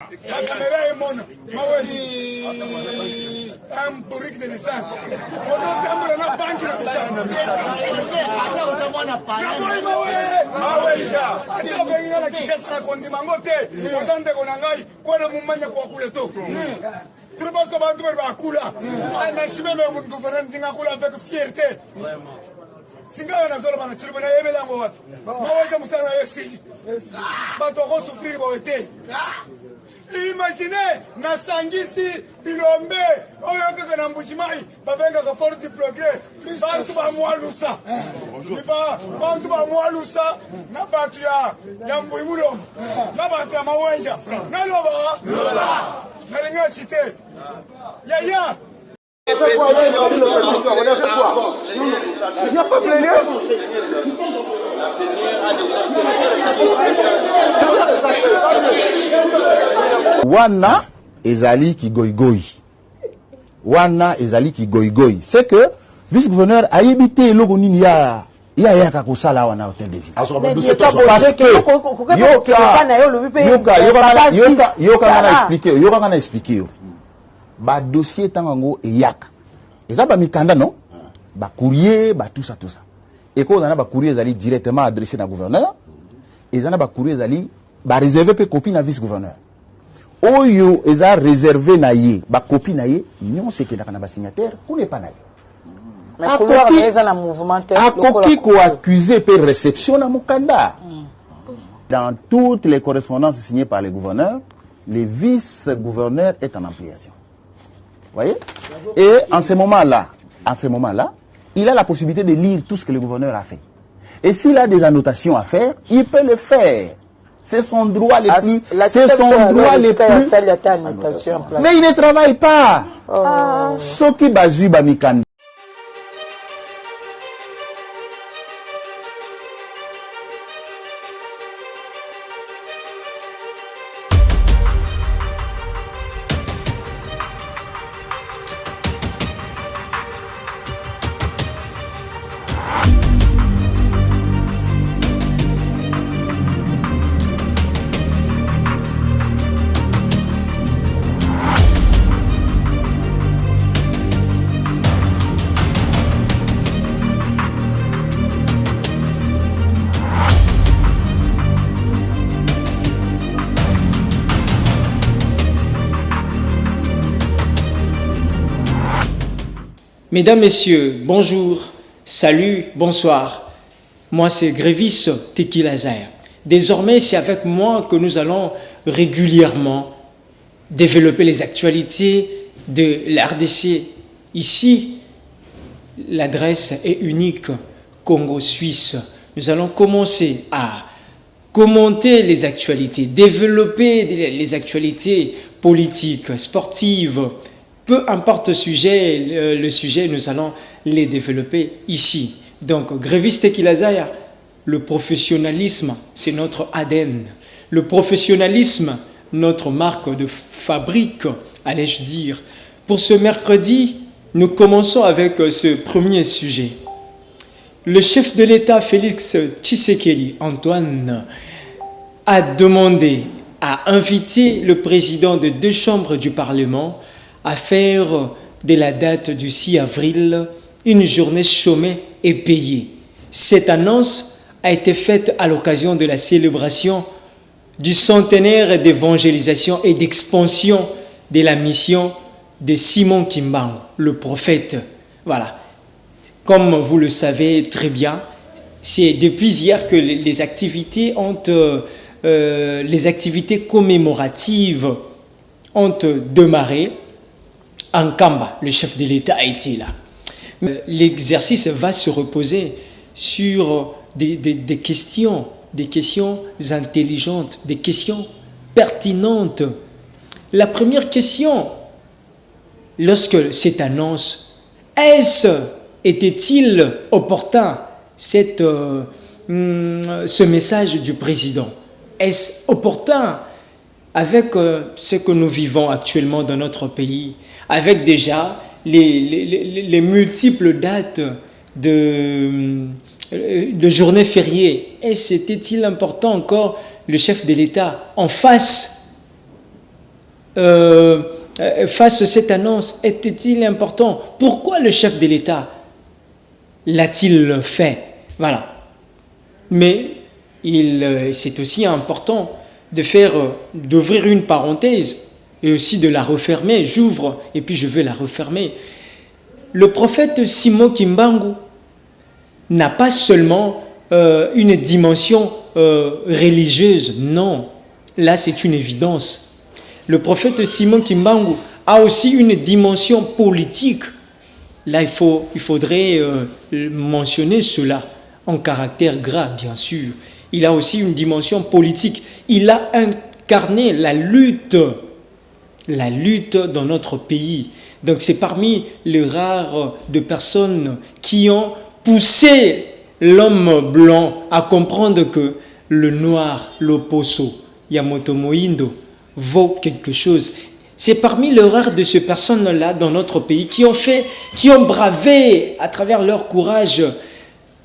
La caméra est mon. Un bourrique de naissance. On a la banque de Singa na zola bana chiribana yemela ngo watu. Mawaje musana yesi. Bato ko souffrir bo ete. Imaginez na sangisi bilombe oyo kaka na mbushimai babenga ka forti progrès. Bantu ba mwalusa. Niba bantu ba mwalusa na batu ya mbuimulo. Na batu ya mawaje. Na loba. Na linga cité. Ya. Il n'y a pas plénière. Wana ezali ki goigoi. Wana ezali ki goigoi. C'est que vice-gouverneur a évité logo nini ya kakosala wana hôtel de ville. Parce que yoka kana expliquer. Ba dossier tangango eyaka. Eza ba mikanda non? Ba courrier, ba tout ça. Et quand on a ba courrier ezali directement adressé na gouverneur, et on a ba courrier ezali ba réservé pe copie na vice-gouverneur. Oyo eza réservé na ye, ba copie na ye, non c'est que na ba signataire, ko n'est pas na ye. Mais couloir eza na mouvement te. Akoki ko accusé pe réception na mukanda. Dans toutes les correspondances signées par les gouverneurs, le vice-gouverneur est en ampliation. Voyez? Et en ce moment-là, il a la possibilité de lire tout ce que le gouverneur a fait. Et s'il a des annotations à faire, il peut le faire. C'est son droit le plus. C'est son droit le plus. Mais il ne travaille pas. Ce qui bazu bamikanda. Mesdames, Messieurs, bonjour, salut, bonsoir. Moi, c'est Grévis Tekilazaire. Désormais, c'est avec moi que nous allons régulièrement développer les actualités de la RDC. Ici, l'adresse est unique, Congo-Suisse. Nous allons commencer à commenter les actualités, développer les actualités politiques, sportives. Peu importe le sujet, nous allons les développer ici. Donc, Grévis Tekilazaire, le professionnalisme, c'est notre ADN. Le professionnalisme, notre marque de fabrique, allais-je dire. Pour ce mercredi, nous commençons avec ce premier sujet. Le chef de l'État, Félix Tshisekedi, Antoine, a demandé, a invité le président de 2 chambres du Parlement à faire de la date du 6 avril une journée chômée et payée. Cette annonce a été faite à l'occasion de la célébration du centenaire d'évangélisation et d'expansion de la mission de Simon Kimbangu, le prophète. Voilà. Comme vous le savez très bien, c'est depuis hier que les activités commémoratives ont démarré. Ankamba, le chef de l'État, a été là. L'exercice va se reposer sur des questions intelligentes, des questions pertinentes. La première question, lorsque cette annonce, était-il opportun, ce message du président? Est-ce opportun avec ce que nous vivons actuellement dans notre pays, avec déjà les multiples dates de journées fériées? Et c'était-il important encore le chef de l'État en face fasse cette annonce était-il important? Pourquoi le chef de l'État l'a-t-il fait? Voilà. Mais c'est aussi important d'ouvrir une parenthèse et aussi de la refermer. J'ouvre et puis je vais la refermer. Le prophète Simon Kimbangu n'a pas seulement une dimension religieuse, non. Là, c'est une évidence. Le prophète Simon Kimbangu a aussi une dimension politique. Là, il faudrait mentionner cela en caractère gras, bien sûr. Il a aussi une dimension politique. Il a incarné la lutte dans notre pays. Donc, c'est parmi les rares de personnes qui ont poussé l'homme blanc à comprendre que le noir, l'oposo, Yamoto Mohindo, vaut quelque chose. C'est parmi les rares de ces personnes-là dans notre pays qui ont bravé à travers leur courage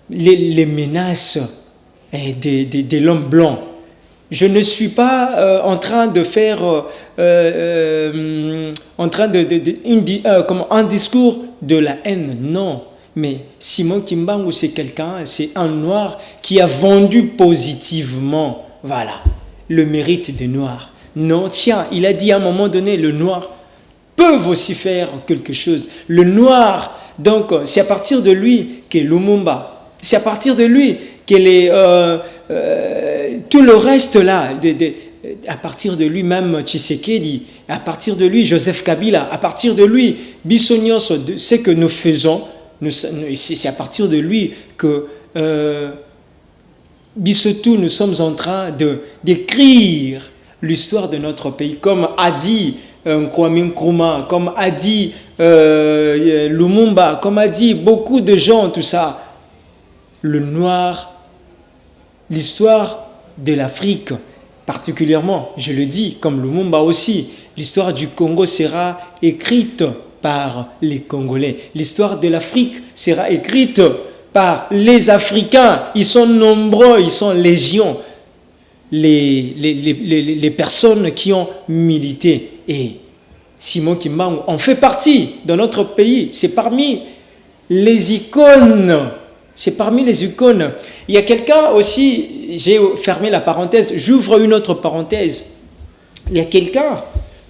les menaces de l'homme blanc. Je ne suis pas en train de faire un discours de la haine, non. Mais Simon Kimbangu, c'est un noir qui a vendu positivement, voilà, le mérite des noirs. Non, tiens, il a dit à un moment donné, le noir peuvent aussi faire quelque chose. Le noir, donc, c'est à partir de lui que Lumumba, c'est à partir de lui que tout le reste là, à partir de lui même Tshisekedi, à partir de lui Joseph Kabila, à partir de lui Bissonios, ce que nous faisons, c'est à partir de lui que Bissotou, nous sommes en train d'écrire l'histoire de notre pays, comme a dit Kwame Nkrumah, comme a dit Lumumba, comme a dit beaucoup de gens, tout ça. Le noir, l'histoire de l'Afrique, particulièrement, je le dis, comme Lumumba aussi, l'histoire du Congo sera écrite par les Congolais. L'histoire de l'Afrique sera écrite par les Africains. Ils sont nombreux, ils sont légions. Les personnes qui ont milité. Et Simon Kimbangu en fait partie dans notre pays. C'est parmi les icônes. C'est parmi les icônes. Il y a quelqu'un aussi, j'ai fermé la parenthèse, j'ouvre une autre parenthèse. Il y a quelqu'un,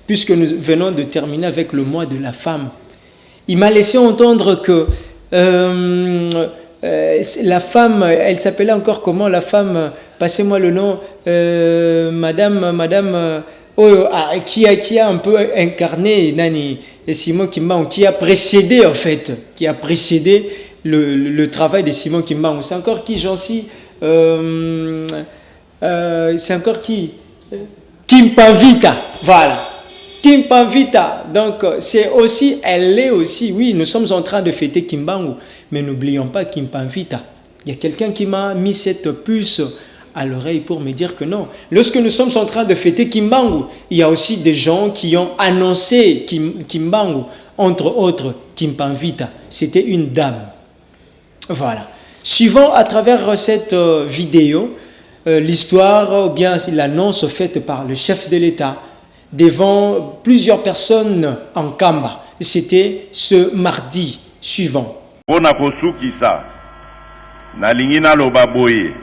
puisque nous venons de terminer avec le mois de la femme, il m'a laissé entendre que la femme, elle s'appelait encore comment la femme, passez-moi le nom, madame, qui a un peu incarné Nani Simon Kimbangu, qui a précédé en fait, qui a précédé le travail de Simon Kimbangu. C'est encore qui, Jancy, c'est encore qui, Kimpavita, voilà. Kimpavita, donc c'est aussi, elle est aussi, oui, nous sommes en train de fêter Kimbangu, mais n'oublions pas Kimpavita. Il y a quelqu'un qui m'a mis cette puce à l'oreille pour me dire que non. Lorsque nous sommes en train de fêter Kimbangu, il y a aussi des gens qui ont annoncé Kimbangu, entre autres Kimpavita. C'était une dame. Voilà. Suivons à travers cette vidéo l'histoire ou bien l'annonce faite par le chef de l'État devant plusieurs personnes en Kamba. C'était ce mardi suivant. Pona kosukisa na lingina loba boye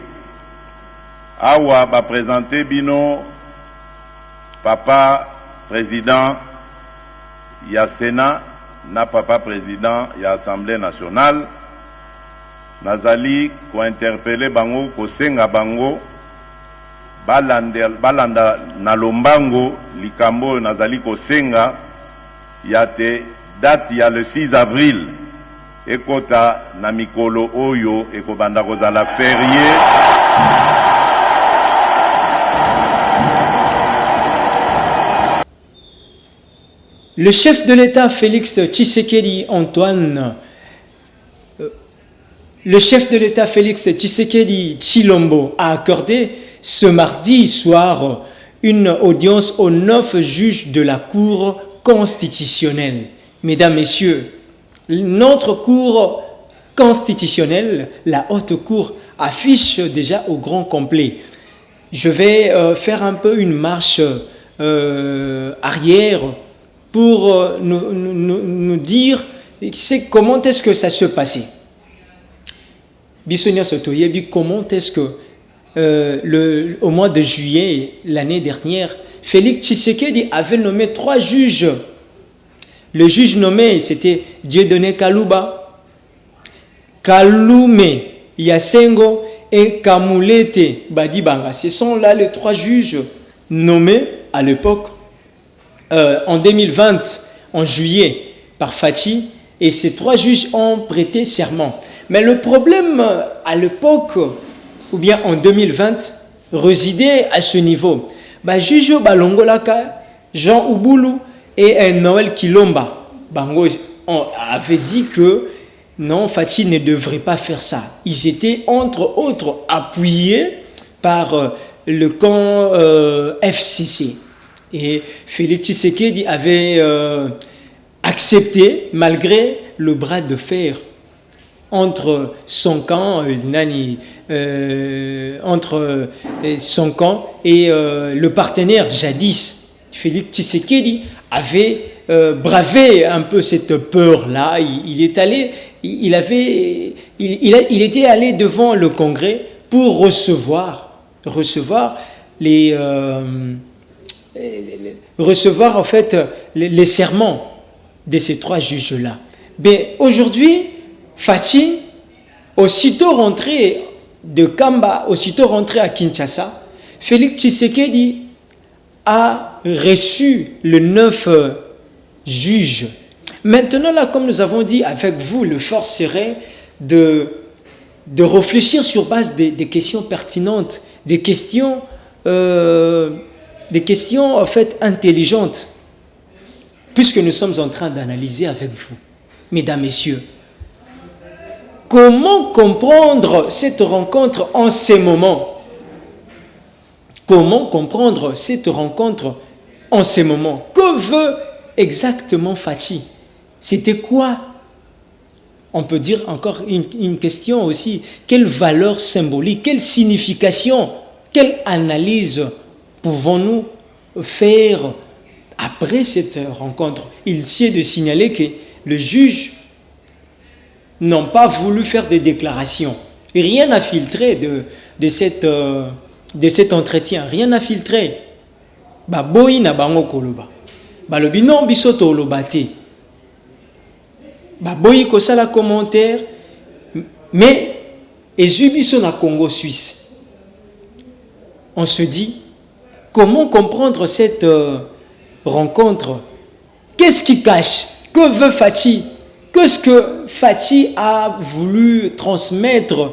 awa ba présenter bino papa président ya Sénat na papa président ya Assemblée nationale. Nazali ko interpeller bango ko senga bango balanda na lombango likambo nazali ko senga ya te date ya le 6 avril ekota na mikolo oyo ekobanda kozala férié. Le chef de l'État Félix Tshisekedi Antoine, le chef de l'État Félix Tshisekedi Tshilombo a accordé ce mardi soir une audience aux 9 juges de la Cour constitutionnelle. Mesdames, Messieurs, notre Cour constitutionnelle, la Haute Cour, affiche déjà au grand complet. Je vais faire un peu une marche arrière pour nous dire comment est-ce que ça se passait. Comment est-ce que au mois de juillet l'année dernière, Félix Tshisekedi avait nommé 3 juges. Le juge nommé, c'était Dieudonné Kaluba, Kalume Yasengo et Kamulete Badibanga. Ce sont là les 3 juges nommés à l'époque, en 2020, en juillet, par Fachi. Et ces 3 juges ont prêté serment. Mais le problème à l'époque, ou bien en 2020, résidait à ce niveau. Juge Balongolaka, Jean Ouboulou et Noël Kilomba, Bango avait dit que non, Fachi ne devrait pas faire ça. Ils étaient entre autres appuyés par le camp FCC. Et Félix Tshisekedi avait accepté, malgré le bras de fer entre son camp, entre son camp et le partenaire jadis. Félix Tshisekedi avait bravé un peu cette peur-là. Il était allé devant le Congrès pour recevoir en fait les serments de ces 3 juges-là. Mais aujourd'hui, Fachi, aussitôt rentré de Kamba, aussitôt rentré à Kinshasa, Félix Tshisekedi a reçu les 9 juges. Maintenant, là, comme nous avons dit avec vous, le fort serait de réfléchir sur base des questions pertinentes, des questions en fait intelligentes, puisque nous sommes en train d'analyser avec vous, mesdames, messieurs. Comment comprendre cette rencontre en ces moments? Comment comprendre cette rencontre en ces moments? Que veut exactement Fachi? C'était quoi? On peut dire encore une question aussi. Quelle valeur symbolique, quelle signification, quelle analyse pouvons-nous faire après cette rencontre? Il s'est de signaler que le juge n'ont pas voulu faire des déclarations. Rien n'a filtré de cet entretien. Rien n'a filtré. Boyi na bango koloba. Balobi non bisoto olobate. Boyi kosala commentaire. Mais ezubiso na Congo Suisse. On se dit, comment comprendre cette rencontre? Qu'est-ce qui cache? Que veut Fachi? Qu'est-ce que Fachi a voulu transmettre?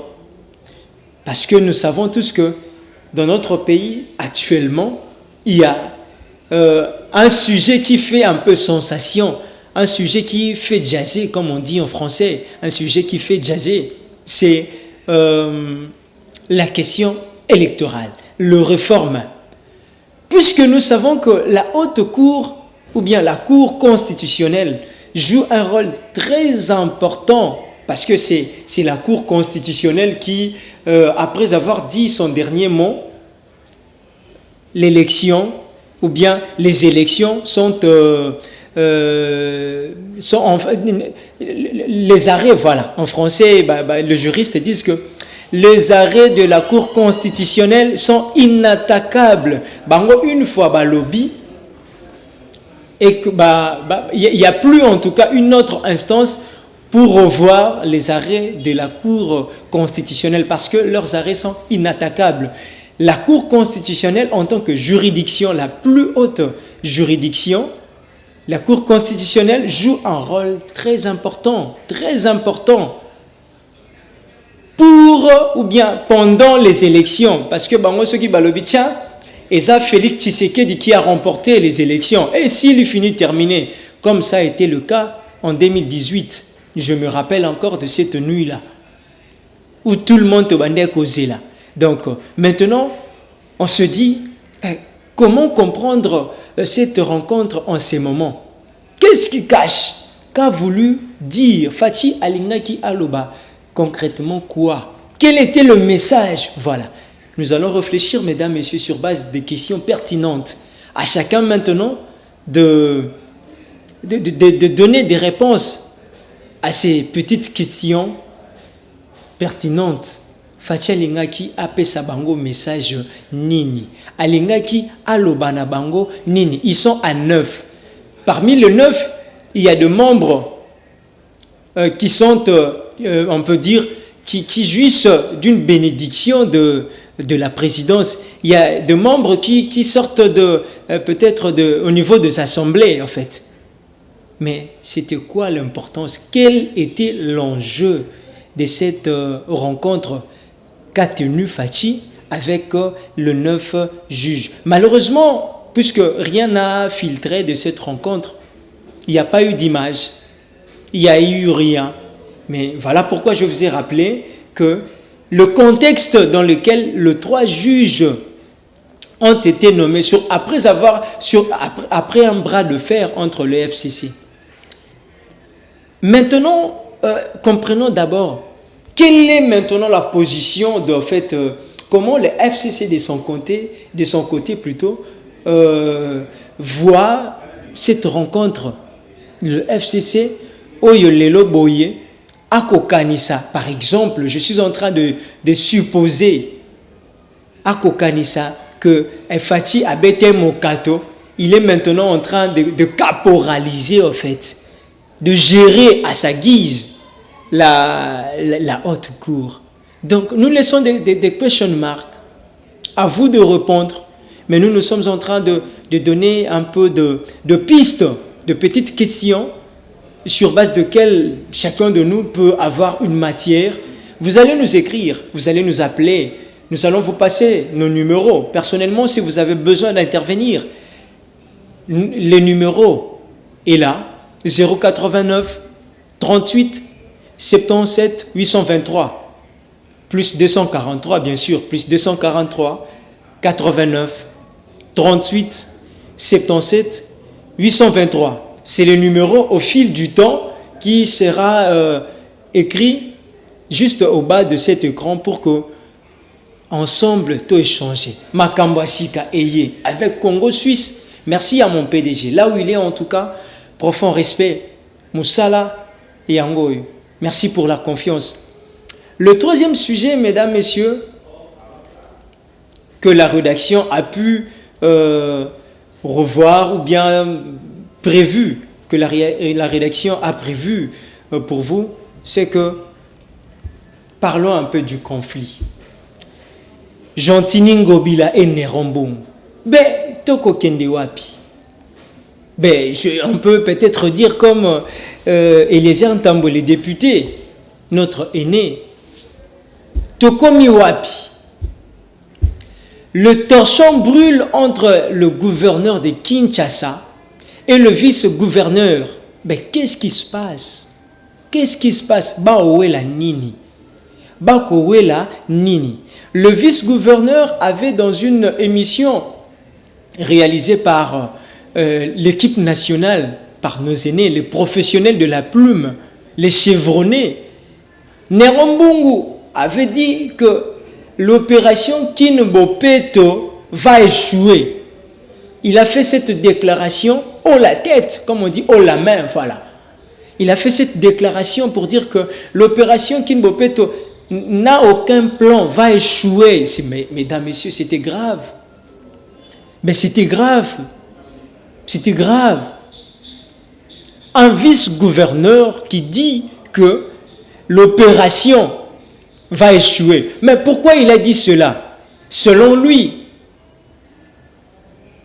Parce que nous savons tous que dans notre pays, actuellement, il y a un sujet qui fait un peu sensation, un sujet qui fait jaser, comme on dit en français, un sujet qui fait jaser, c'est la question électorale, le réforme. Puisque nous savons que la haute cour, ou bien la cour constitutionnelle, joue un rôle très important, parce que c'est la Cour constitutionnelle qui, après avoir dit son dernier mot, l'élection, ou bien les élections sont les arrêts, voilà, en français, les juristes disent que les arrêts de la Cour constitutionnelle sont inattaquables. Une fois, lobby, et qu'il n'y a plus en tout cas une autre instance pour revoir les arrêts de la Cour constitutionnelle parce que leurs arrêts sont inattaquables. La Cour constitutionnelle en tant que juridiction, la plus haute juridiction, la Cour constitutionnelle joue un rôle très important pour ou bien pendant les élections parce que ceux qui balobitia et ça, Félix Tshisekedi qui a remporté les élections. Et s'il finit terminé, comme ça a été le cas en 2018, je me rappelle encore de cette nuit-là, où tout le monde a causé là. Donc, maintenant, on se dit, comment comprendre cette rencontre en ces moments? Qu'est-ce qui cache? Qu'a voulu dire Fachi Alingaki Aloba? Concrètement, quoi? Quel était le message? Voilà. Nous allons réfléchir, mesdames, messieurs, sur base des questions pertinentes à chacun maintenant de donner des réponses à ces petites questions pertinentes. Fachi alingaki apesa bango message nini. Alingaki alobana bango nini. Ils sont à 9. Parmi les 9, il y a des membres qui sont, on peut dire, qui jouissent d'une bénédiction de la présidence. Il y a des membres qui sortent peut-être au niveau des assemblées, en fait. Mais c'était quoi l'importance? Quel était l'enjeu de cette rencontre qu'a tenue Fachi avec le 9 juges? Malheureusement, puisque rien n'a filtré de cette rencontre, il n'y a pas eu d'image, il n'y a eu rien. Mais voilà pourquoi je vous ai rappelé que le contexte dans lequel les 3 juges ont été nommés après un bras de fer entre le FCC. Maintenant, comprenons d'abord quelle est maintenant la position de fait, comment le FCC de son côté plutôt voit cette rencontre. Le FCC Oyo Lelo Boye à Kokanisa, par exemple, je suis en train de supposer à Kokanisa que Fachi Abete Mokato, il est maintenant en train de caporaliser, en fait, de gérer à sa guise la haute cour. Donc, nous laissons des question marks. À vous de répondre. Mais nous sommes en train de donner un peu de pistes, de petites questions sur base de quelles chacun de nous peut avoir une matière. Vous allez nous écrire, vous allez nous appeler, nous allons vous passer nos numéros. Personnellement, si vous avez besoin d'intervenir, les numéros est là, 089 38 77 823, plus 243 bien sûr, plus 243 89 38 77 823. C'est le numéro au fil du temps qui sera écrit juste au bas de cet écran pour que ensemble tout échanger. Makambo Sika Eye avec Congo Suisse. Merci à mon PDG. Là où il est en tout cas, profond respect. Moussala et Angoy. Merci pour la confiance. Le 3e sujet, mesdames, messieurs, que la rédaction a pu revoir ou bien prévu, que la rédaction a prévu pour vous, c'est que parlons un peu du conflit. Gentini Ngobila et Nerombong. Toko Kende Wapi. On peut peut-être dire comme Eliezer Ntambo, le député, notre aîné. Toko Miwapi. Le torchon brûle entre le gouverneur de Kinshasa et le vice-gouverneur. Qu'est-ce qui se passe? Qu'est-ce qui se passe? Baowela Nini. Bakowela Nini. Le vice-gouverneur avait dans une émission réalisée par l'équipe nationale, par nos aînés, les professionnels de la plume, les chevronnés, Nerombungu avait dit que l'opération Kinbopeto va échouer. Il a fait cette déclaration haut la tête, comme on dit, haut la main, voilà. Il a fait cette déclaration pour dire que l'opération Kinbopeto n'a aucun plan, va échouer. Mesdames, messieurs, c'était grave. Mais c'était grave. C'était grave. Un vice-gouverneur qui dit que l'opération va échouer. Mais pourquoi il a dit cela? Selon lui,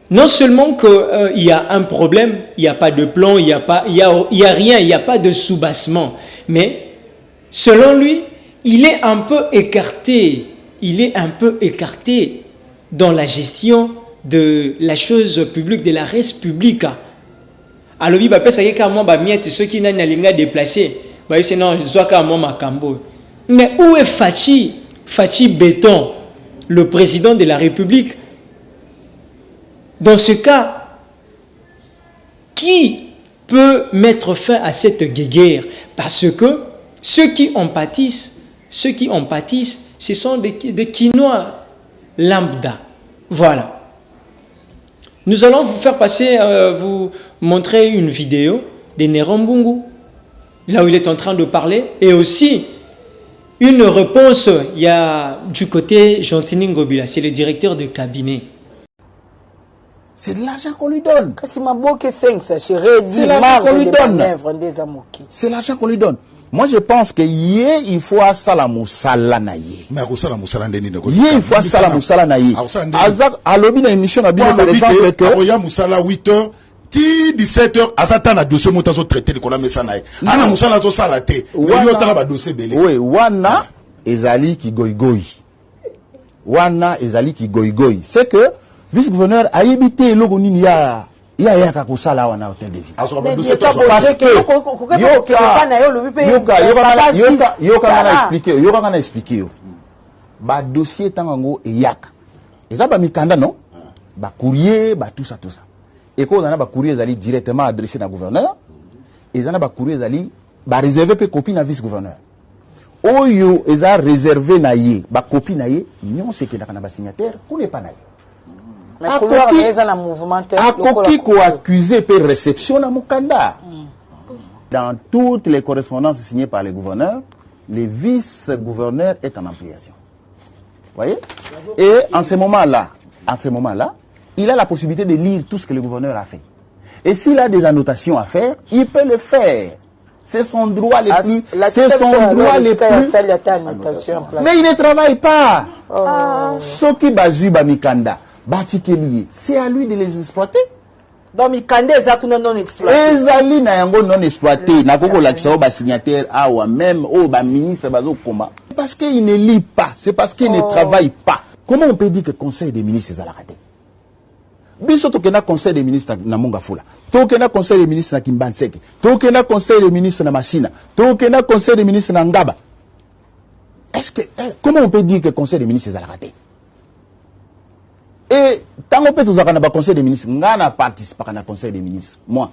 non seulement qu'il y a un problème, il n'y a pas de plan, il n'y a rien, il n'y a pas de soubassement, mais selon lui, il est un peu écarté. Il est un peu écarté dans la gestion de la chose publique, de la res publica. Alors, il va pas dire que ceux qui n'ont pas déplacé, non, je dois qu'à moi Makambo. Mais où est Fachi? Fachi Béton, le président de la République? Dans ce cas, qui peut mettre fin à cette guéguerre? Parce que ceux qui en pâtissent, ce sont des Quinois lambda. Voilà. Nous allons vous faire passer, vous montrer une vidéo de Nerambungu, là où il est en train de parler, et aussi une réponse, il y a du côté Gentini Ngobila, c'est le directeur de cabinet. C'est de l'argent qu'on lui donne. C'est l'argent qu'on lui donne. C'est l'argent qu'on lui donne. Moi, je pense que il faut ça moussala na ye. Mais il faut ça moussala na ye. Azak alobi na émission na bien par exemple que Aroya moussala 8h ti 17h azata na dossier motazo traiter ko la mesana ye. Ana moussala to sala te. Yo tala ba dossier belé. Oui, wana ezali ki goigoi. Wana ezali ki goigoi. C'est que vice-gouverneur a évité logo nini ya ka kusala wana hôtel de ville. Parce que yoka na expliquer yo. Ba dossier tangango eyaka. Eza ba mikanda non? Ba courrier, ba tout ça. Et quand on a ba courrier zali directement adressé na gouverneur, et on a ba courrier zali ba réservé pe copie na vice-gouverneur. Oyo eza réservé na ye, ba copie na ye, nyon se ke na ba signataire, ko ne pas na ye. Akoki ko accusé per réception na mukanda. Dans toutes les correspondances signées par les gouverneurs, le vice-gouverneur est en ampliation. Voyez? Et en ce moment-là, il a la possibilité de lire tout ce que le gouverneur a fait. Et s'il a des annotations à faire, il peut le faire. C'est son droit le plus. C'est son droit le plus. Mais il ne travaille pas. Ce qui bazu bamikanda. C'est à lui de les exploiter. Donc, Mikande est non exploité. Ezali na yango non exploité. Na koko la kisao ba signataire awa même au ba ministre bazo koma. Parce qu'il ne lit pas. C'est parce qu'il ne travaille pas. Comment on peut dire que le conseil des ministres est à la raté? Biso tokena conseil des ministres na Mongafula. Tokena conseil des ministres na Kimbanseke. Tokena conseil des ministres na Machina. Tokena conseil des ministres na Ngaba. Comment on peut dire que le conseil des ministres est à la raté? Et tant qu'on peut tous avoir un conseil des ministres, on a participé à un conseil des ministres. Moi,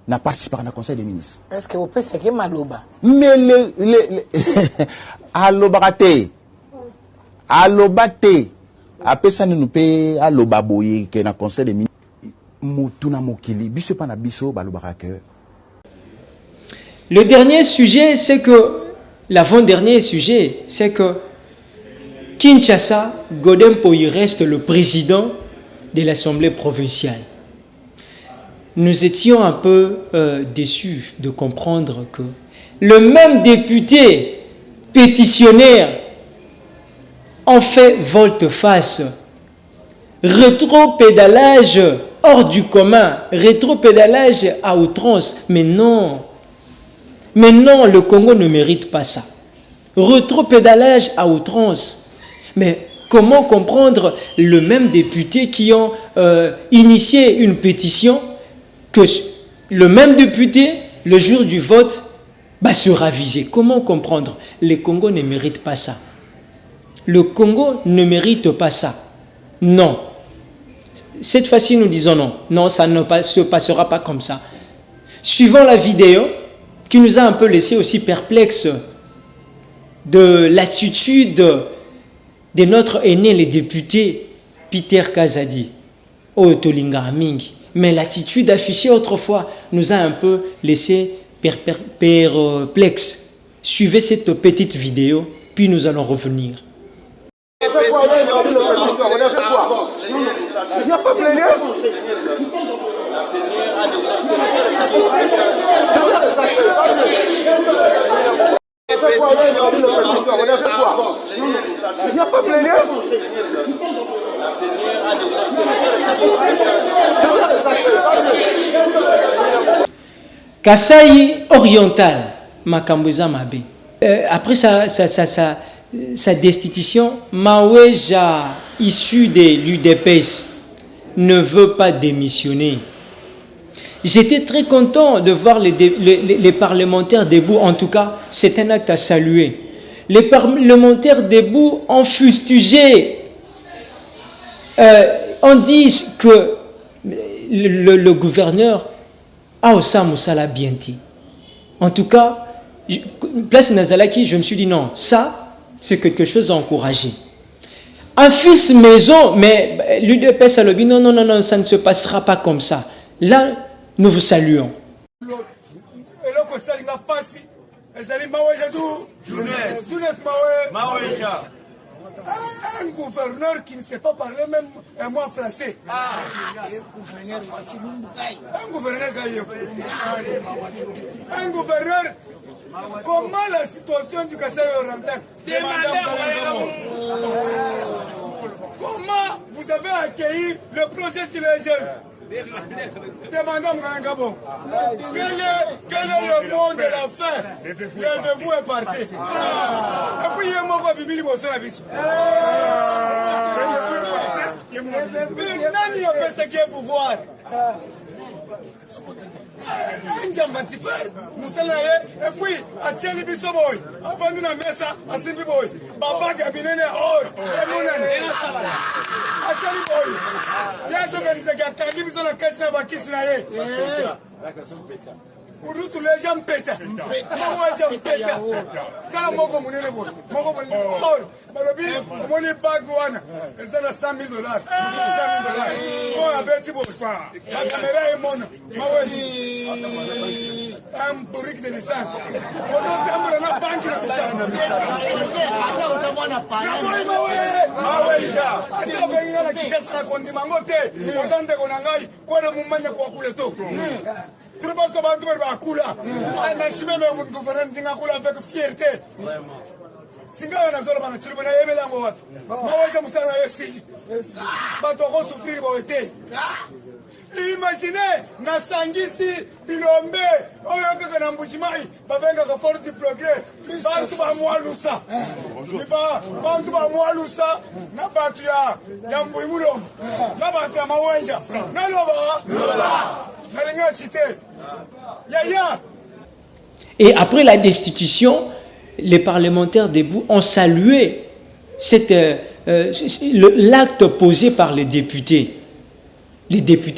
n'a participé à un conseil des ministres. Est-ce que vous pensez que Maloba? Mais Alobate. Après ça, nous payons Alobaboye, qui est un conseil des ministres. Moutuna Mokili, biso pas na biso, Balobarake. Le dernier sujet, c'est que, l'avant-dernier sujet, c'est que Kinshasa, Godempo, il reste le président de l'Assemblée provinciale. Nous étions un peu déçus de comprendre que le même député pétitionnaire en fait volte-face, rétro-pédalage hors du commun, rétro-pédalage à outrance. Mais non, le Congo ne mérite pas ça. Rétro-pédalage à outrance. Mais comment comprendre le même député qui ont initié une pétition que le même député, le jour du vote, sera visé? Comment comprendre? Le Congo ne mérite pas ça. Le Congo ne mérite pas ça. Non. Cette fois-ci, nous disons non. Non, ça ne se passera pas comme ça. Suivant la vidéo, qui nous a un peu laissé aussi perplexes de l'attitude de notre aîné, le député Peter Kazadi, au Tolinga-Mingi. Mais l'attitude affichée autrefois nous a un peu laissé perplexes. Suivez cette petite vidéo, puis nous allons revenir. Il n'y a pas plénière. Il n'y a pas plénière. Kasai oriental, Makambouza Mabe. Après sa destitution, Maweja, issu de l'UDPS, ne veut pas démissionner. J'étais très content de voir les parlementaires debout. En tout cas, c'est un acte à saluer. Les parlementaires debout ont fustigé. On dit que le gouverneur a aussi Moussala Bienti. En tout cas, place Nazalaki, je me suis dit non, ça, c'est quelque chose à encourager. un fils maison, mais l'UDPS a le dit non, non, non, non, ça ne se passera pas comme ça. Là, nous vous saluons. Un gouverneur qui ne sait pas parler même un mot français. Un gouverneur, comment la situation du Kasaï-Oriental? Comment vous avez accueilli le projet Silégel? Demandons à Gabon. Quel est le mot de la fin? Levez-vous et partez. Et puis il y a un mot qui vit au sein Nani a fait ce qui est pouvoir. Un diamantifère, nous sommes là, et puis, à Tcheli Bissoboy, avant de la mesa, à Simbi Boy, Baba Gabinene, oh, et Mounane, à Tcheli Boy, il y a ce organisé qui a tagi Bisson la Katina Bakisnaye. Pour nous, tous les gens pètent. Moi, j'aime péter. Quand moi, comme on est bon, moi, comme on est bon, on est pas guana. Et ça, $100 000. $100 000. Moi, avec Thibaut, la caméra est mon. Un bourrique de licence. On a la banque de avec fierté. Imaginez, Nasangisi, Bilombe, Oyoka Nambushimai, Babenga Fort du Progrès, Bantuba Mwalusa, Bantuba Mwalusa, Nabatia, Yambuimulo, Nabatia Mawenja, Naloba, Nalinga Cité, Yaya. Et après la destitution, les parlementaires debout ont salué l'acte posé par les députés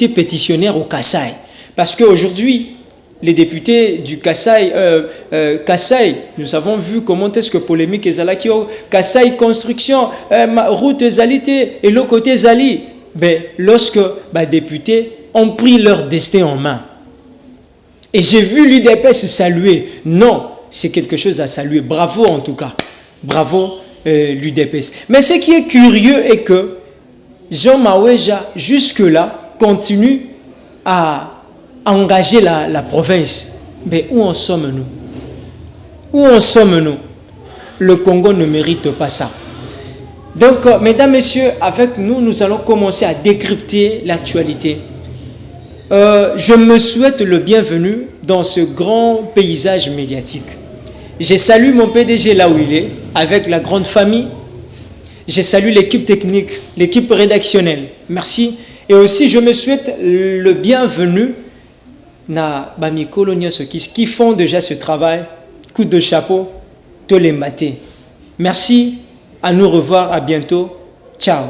pétitionnaires au Kasaï. Parce qu'aujourd'hui, les députés du Kasaï, nous avons vu comment est-ce que polémique est Zalaki, Kasaï construction, route Zalité et le côté Zali. Ben, lorsque les députés ont pris leur destin en main. Et j'ai vu l'UDPS saluer. Non, c'est quelque chose à saluer. Bravo en tout cas. Bravo l'UDPS. Mais ce qui est curieux est que Jean Maweja, jusque-là, continue à engager la province. Mais où en sommes-nous? Où en sommes-nous? Le Congo ne mérite pas ça. Donc, mesdames, messieurs, avec nous, nous allons commencer à décrypter l'actualité. Je me souhaite le bienvenu dans ce grand paysage médiatique. Je salue mon PDG là où il est, avec la grande famille. Je salue l'équipe technique, l'équipe rédactionnelle. Merci. Et aussi, je me souhaite le bienvenu na bami coloniaux qui font déjà ce travail. Coup de chapeau, tous les matins. Merci. À nous revoir. À bientôt. Ciao.